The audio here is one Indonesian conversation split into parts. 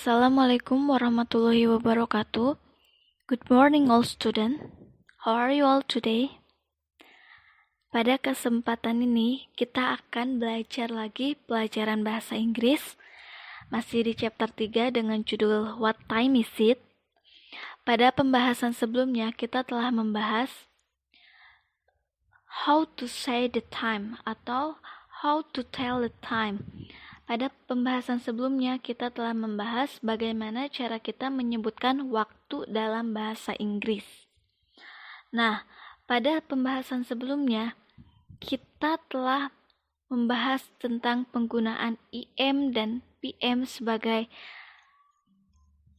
Assalamualaikum warahmatullahi wabarakatuh. Good morning all students. How are you all today? Pada kesempatan ini kita akan belajar lagi pelajaran bahasa Inggris. Masih di chapter 3 dengan judul What Time Is It? Pada pembahasan sebelumnya kita telah membahas how to say the time atau how to tell the time. Pada pembahasan sebelumnya, kita telah membahas bagaimana cara kita menyebutkan waktu dalam bahasa Inggris. Nah, pada pembahasan sebelumnya, kita telah membahas tentang penggunaan IM dan PM sebagai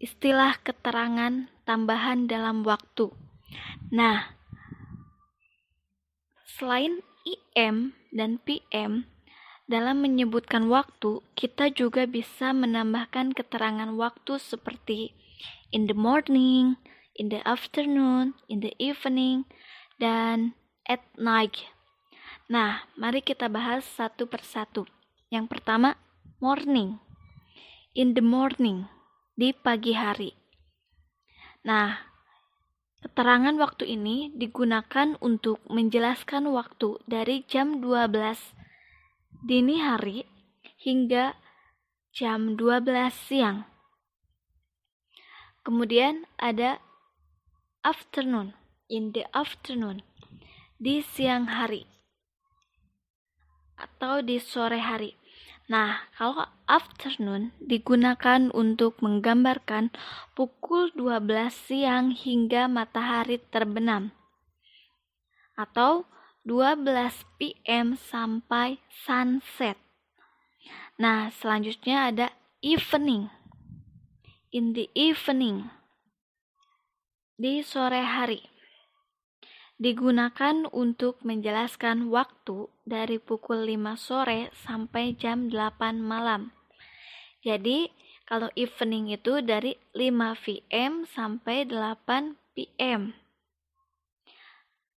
istilah keterangan tambahan dalam waktu. Nah, selain IM dan PM, dalam menyebutkan waktu, kita juga bisa menambahkan keterangan waktu seperti in the morning, in the afternoon, in the evening, dan at night. Nah, mari kita bahas satu persatu. Yang pertama, morning. In the morning, di pagi hari. Nah, keterangan waktu ini digunakan untuk menjelaskan waktu dari jam 12 dini hari hingga jam 12 siang. Kemudian ada afternoon, in the afternoon, di siang hari atau di sore hari. Nah, kalau afternoon digunakan untuk menggambarkan pukul 12 siang hingga matahari terbenam atau 12 PM sampai sunset. Nah, selanjutnya ada evening. In the evening, di sore hari. Digunakan untuk menjelaskan waktu dari pukul 5 sore sampai jam 8 malam. Jadi, kalau evening itu dari 5 PM sampai 8 PM.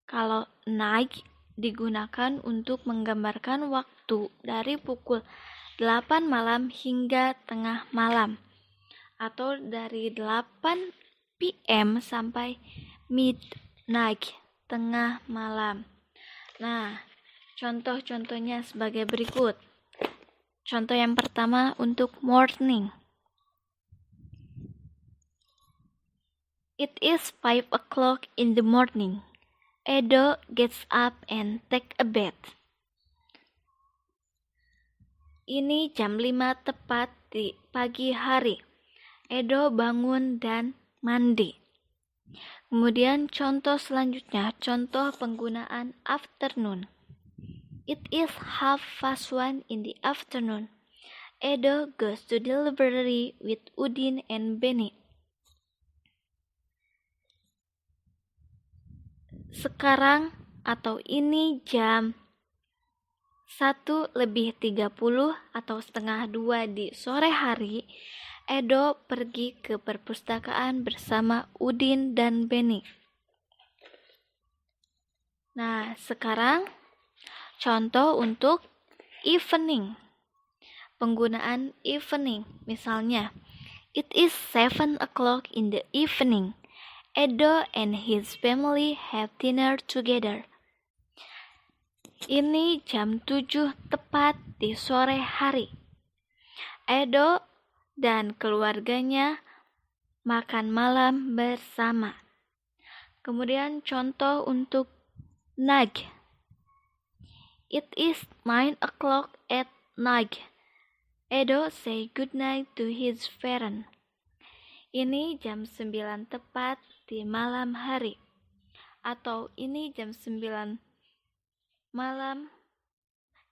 Kalau night digunakan untuk menggambarkan waktu dari pukul 8 malam hingga tengah malam atau dari 8 PM sampai midnight, tengah malam. Nah, contoh-contohnya sebagai berikut. Contoh yang pertama untuk morning. It is 5 o'clock in the morning. Edo gets up and take a bath. Ini jam 5 tepat di pagi hari. Edo bangun dan mandi. Kemudian contoh selanjutnya, contoh penggunaan afternoon. It is 1:30 in the afternoon. Edo goes to the library with Udin and Benny. Sekarang atau ini jam 1:30 atau setengah 2 di sore hari, Edo pergi ke perpustakaan bersama Udin dan Benny. Nah, sekarang contoh untuk evening. Penggunaan evening, misalnya, it is 7 o'clock in the evening. Edo and his family have dinner together. Ini jam 7 tepat di sore hari. Edo dan keluarganya makan malam bersama. Kemudian contoh untuk night. It is 9 o'clock at night. Edo say good night to his parents. Ini jam 9 tepat di malam hari. Atau ini jam 9 malam.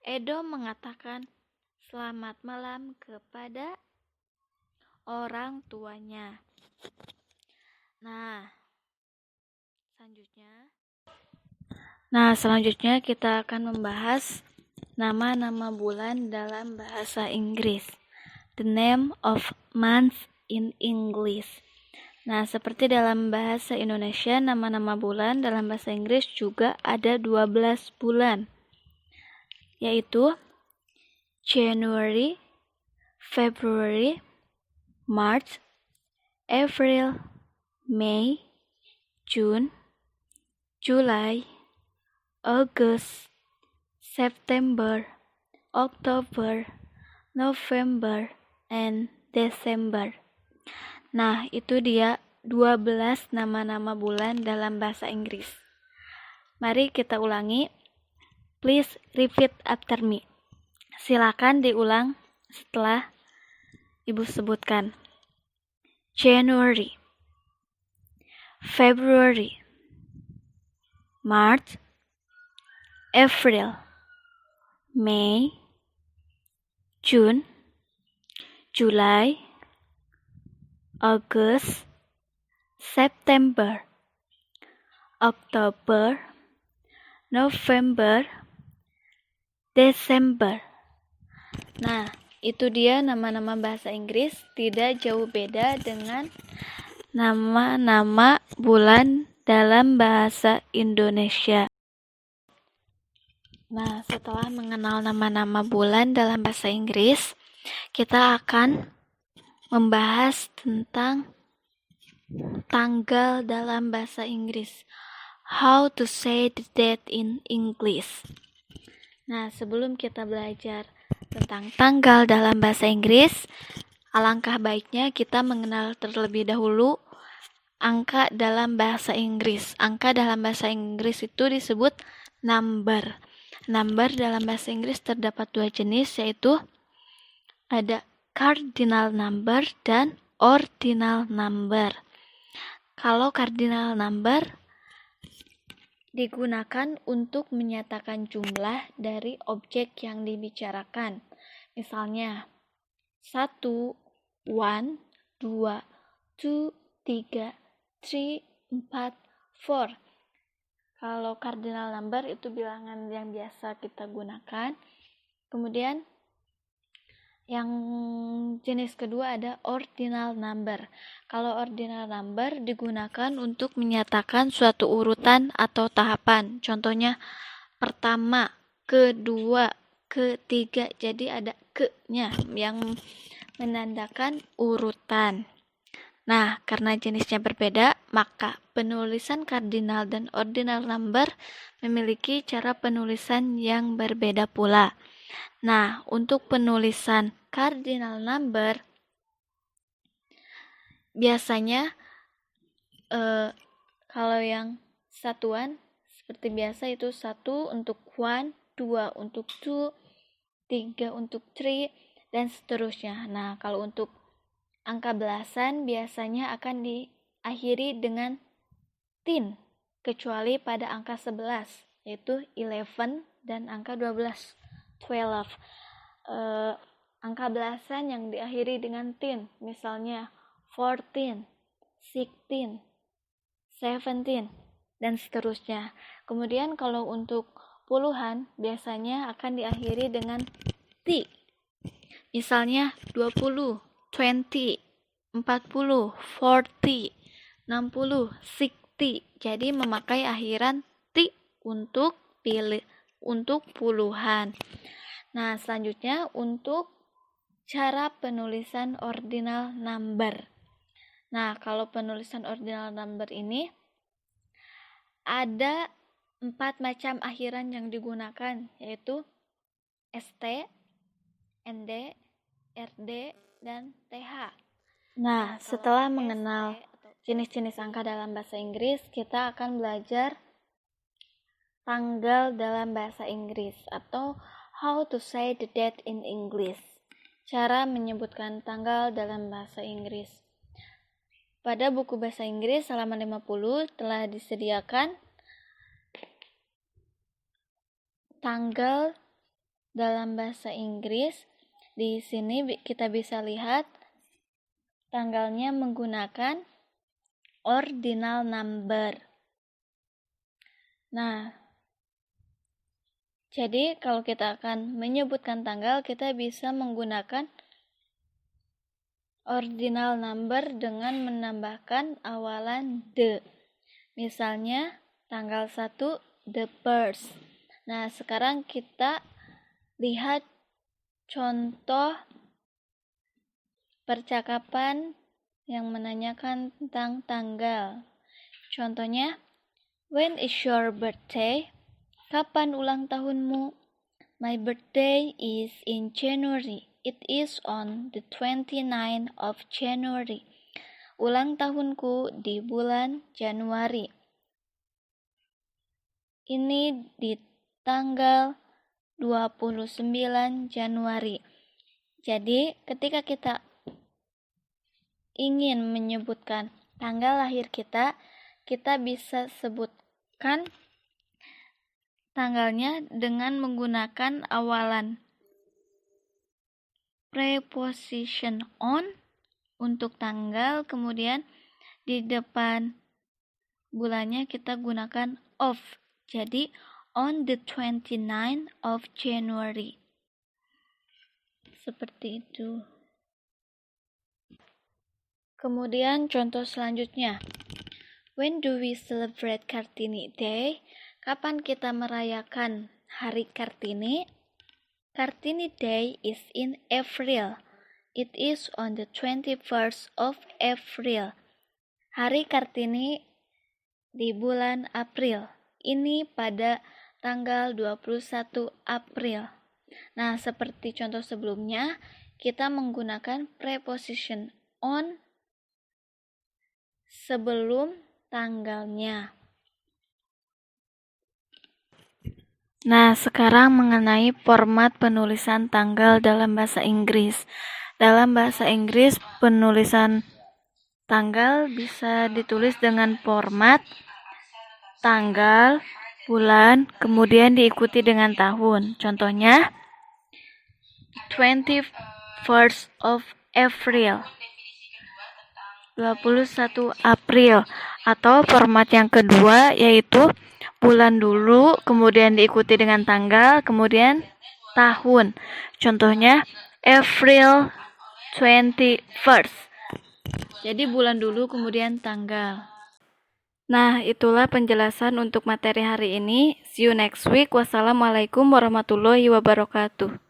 Edo mengatakan selamat malam kepada orang tuanya. Nah, selanjutnya kita akan membahas nama-nama bulan dalam bahasa Inggris. The name of month in English. Nah, seperti dalam bahasa Indonesia, nama-nama bulan dalam bahasa Inggris juga ada 12 bulan, yaitu January, February, March, April, May, June, July, August, September, October, November, and December. Nah, itu dia 12 nama-nama bulan dalam bahasa Inggris. Mari kita ulangi. Please repeat after me. Silakan diulang setelah Ibu sebutkan. January, February, March, April, May, June, July, August, September, October, November, December. Nah, itu dia nama-nama bahasa Inggris, tidak jauh beda dengan nama-nama bulan dalam bahasa Indonesia. Nah, setelah mengenal nama-nama bulan dalam bahasa Inggris, kita akan membahas tentang tanggal dalam bahasa Inggris. How to say the date in English. Nah, sebelum kita belajar tentang tanggal dalam bahasa Inggris, alangkah baiknya kita mengenal terlebih dahulu angka dalam bahasa Inggris. Angka dalam bahasa Inggris itu disebut number. Number dalam bahasa Inggris terdapat dua jenis, yaitu ada cardinal number dan ordinal number. Kalau cardinal number digunakan untuk menyatakan jumlah dari objek yang dibicarakan. Misalnya 1, 1, 2, 2, 3, 3, 4, 4. Kalau cardinal number itu bilangan yang biasa kita gunakan. Kemudian yang jenis kedua ada ordinal number. Kalau ordinal number digunakan untuk menyatakan suatu urutan atau tahapan. Contohnya pertama, kedua, ketiga. Jadi ada ke-nya yang menandakan urutan. Nah, karena jenisnya berbeda, maka penulisan cardinal dan ordinal number memiliki cara penulisan yang berbeda pula. Nah, untuk penulisan cardinal number biasanya kalau yang satuan seperti biasa itu 1 untuk 1, 2 untuk 2, 3 untuk 3, dan seterusnya. Nah, kalau untuk angka belasan biasanya akan diakhiri dengan tin, kecuali pada angka 11, yaitu 11, dan angka 12, 12. Angka belasan yang diakhiri dengan tin, misalnya 14, 16, 17, dan seterusnya. Kemudian kalau untuk puluhan biasanya akan diakhiri dengan t, misalnya 20, 20, 40, 40, 60, 60. Jadi memakai akhiran t untuk puluhan. Nah, selanjutnya untuk cara penulisan ordinal number. Nah, kalau penulisan ordinal number ini ada 4 macam akhiran yang digunakan, yaitu ST, ND, RD, dan TH. Nah, setelah mengenal jenis-jenis angka dalam bahasa Inggris, kita akan belajar tanggal dalam bahasa Inggris atau how to say the date in English. Cara menyebutkan tanggal dalam bahasa Inggris. Pada buku bahasa Inggris halaman 50 telah disediakan tanggal dalam bahasa Inggris. Di sini kita bisa lihat tanggalnya menggunakan ordinal number. Nah, jadi kalau kita akan menyebutkan tanggal, kita bisa menggunakan ordinal number dengan menambahkan awalan the. Misalnya tanggal 1, the first. Nah, sekarang kita lihat contoh percakapan yang menanyakan tentang tanggal. Contohnya, when is your birthday? Kapan ulang tahunmu? My birthday is in January. It is on the 29th of January. Ulang tahunku di bulan Januari. Ini di tanggal 29 Januari. Jadi, ketika kita ingin menyebutkan tanggal lahir kita bisa sebutkan tanggalnya dengan menggunakan awalan preposition on untuk tanggal, kemudian di depan bulannya kita gunakan of. Jadi, on the 29th of January. Seperti itu. Kemudian contoh selanjutnya. When do we celebrate Kartini Day? Kapan kita merayakan Hari Kartini? Kartini Day is in April. It is on the 21st of April. Hari Kartini di bulan April. Ini pada tanggal 21 April. Nah, seperti contoh sebelumnya, kita menggunakan preposition on sebelum tanggalnya. Nah, sekarang mengenai format penulisan tanggal dalam bahasa Inggris. Dalam bahasa Inggris, penulisan tanggal bisa ditulis dengan format tanggal, bulan, kemudian diikuti dengan tahun. Contohnya, 21st of April. 21 April, atau format yang kedua yaitu bulan dulu, kemudian diikuti dengan tanggal, kemudian tahun. Contohnya April 21st. Jadi bulan dulu kemudian tanggal. Nah, itulah penjelasan untuk materi hari ini. See you next week. Wassalamualaikum warahmatullahi wabarakatuh.